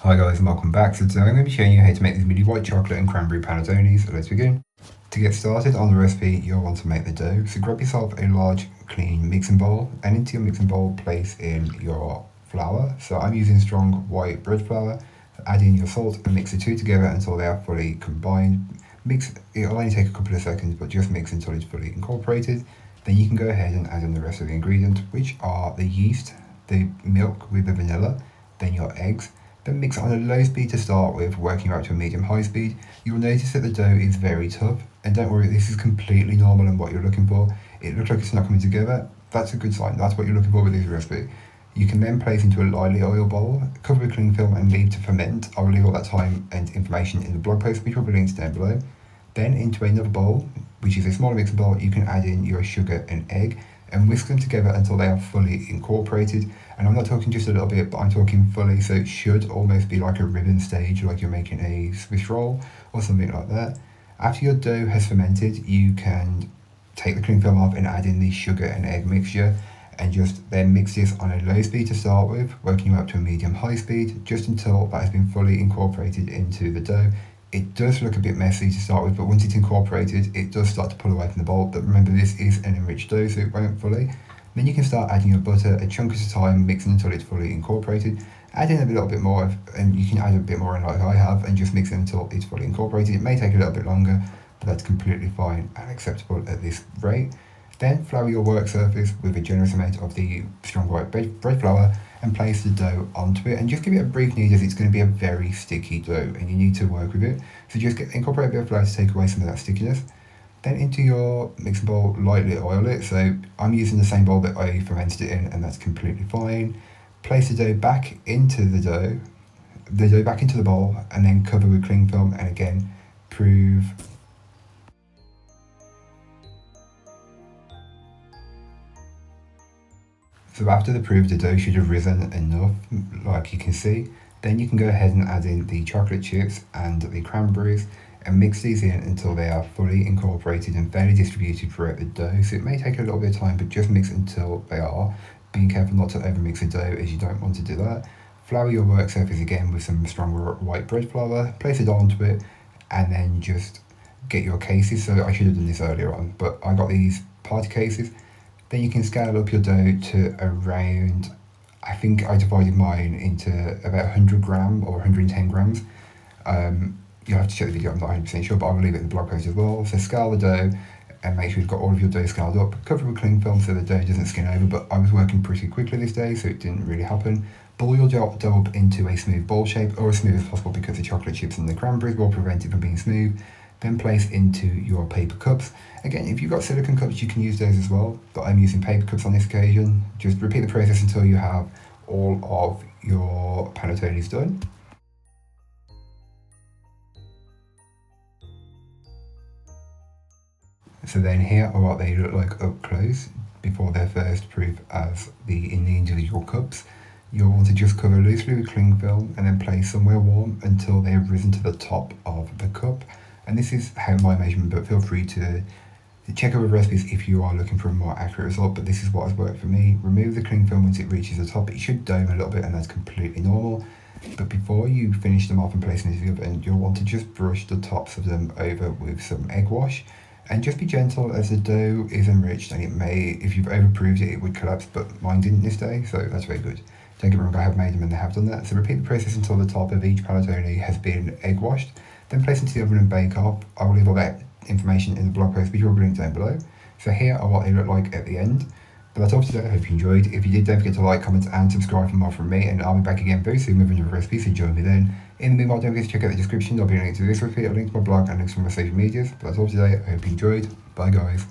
Hi guys and welcome back. So today I'm going to be showing you how to make these mini white chocolate and cranberry panettone. So let's begin. To get started on the recipe, you'll want to make the dough. So grab yourself a large clean mixing bowl, and into your mixing bowl place in your flour. So I'm using strong white bread flour. Add in your salt and mix the two together until they are fully combined. Mix, it'll only take a couple of seconds, but just mix until it's fully incorporated. Then you can go ahead and add in the rest of the ingredients, which are the yeast, the milk with the vanilla, then your eggs. Then mix it on a low speed to start with, working up to a medium-high speed. You'll notice that the dough is very tough, and don't worry, this is completely normal and what you're looking for. It looks like it's not coming together. That's a good sign. That's what you're looking for with this recipe. You can then place into a lightly oiled bowl, cover with cling film and leave to ferment. I will leave all that time and information in the blog post, which will be linked down below. Then into another bowl, which is a smaller mixing bowl, you can add in your sugar and egg and whisk them together until they are fully incorporated. And I'm not talking just a little bit, but I'm talking fully, so it should almost be like a ribbon stage, like you're making a Swiss roll or something like that. After your dough has fermented, you can take the cling film off and add in the sugar and egg mixture, and just then mix this on a low speed to start with, working up to a medium-high speed, just until that has been fully incorporated into the dough. It does look a bit messy to start with, but once it's incorporated, it does start to pull away from the bowl. But remember, this is an enriched dough, so it won't fully. Then you can start adding your butter a chunk at a time, mixing until it's fully incorporated. Add in a little bit more, and you can add a bit more in like I have, and just mix it until it's fully incorporated. It may take a little bit longer, but that's completely fine and acceptable at this rate. Then flour your work surface with a generous amount of the strong white bread flour and place the dough onto it, and just give it a brief knead as it's going to be a very sticky dough and you need to work with it. So just incorporate a bit of flour to take away some of that stickiness. Then into your mixing bowl, lightly oil it. So I'm using the same bowl that I fermented it in, and that's completely fine. Place the dough back into the dough back into the bowl, and then cover with cling film, and again, prove. So after the proof, the dough should have risen enough, like you can see. Then you can go ahead and add in the chocolate chips and the cranberries and mix these in until they are fully incorporated and fairly distributed throughout the dough. So it may take a little bit of time, but just mix until they are. Being careful not to overmix the dough, as you don't want to do that. Flour your work surface again with some stronger white bread flour, place it onto it, and then just get your cases. So I should have done this earlier on, but I got these party cases. Then you can scale up your dough to around, I think I divided mine into about 100 gram or 110 grams. You'll have to check the video, I'm not 100% sure, but I will leave it in the blog post as well. So scale the dough and make sure you've got all of your dough scaled up. Cover with cling film so the dough doesn't skin over, but I was working pretty quickly this day, so it didn't really happen. Ball your dough up into a smooth ball shape, or as smooth as possible, because the chocolate chips and the cranberries will prevent it from being smooth. Then place into your paper cups. Again, if you've got silicone cups, you can use those as well, but I'm using paper cups on this occasion. Just repeat the process until you have all of your panettones done. So then here are what they look like up close before they're first proof in the individual cups. You'll want to just cover loosely with cling film and then place somewhere warm until they have risen to the top of the cup. And this is how my measurement, but feel free to check out the recipes if you are looking for a more accurate result, but this is what has worked for me. Remove the cling film once it reaches the top. It should dome a little bit, and that's completely normal. But before you finish them off and place them into the oven, you'll want to just brush the tops of them over with some egg wash. And just be gentle, as the dough is enriched, and it may, if you've overproved it, it would collapse, but mine didn't this day, so that's very good. Don't get me wrong, I have made them and they have done that. So repeat the process until the top of each panettone has been egg washed. Then place into the oven and bake off. I will leave all that information in the blog post, which will be linked down below. So here are what they look like at the end. But that's all for today. I hope you enjoyed. If you did, don't forget to like, comment, and subscribe for more from me. And I'll be back again very soon with another recipe, so join me then. In the meanwhile, don't forget to check out the description. There'll be a link to this recipe, a link to my blog, and links to my social medias. But that's all for today. I hope you enjoyed. Bye, guys.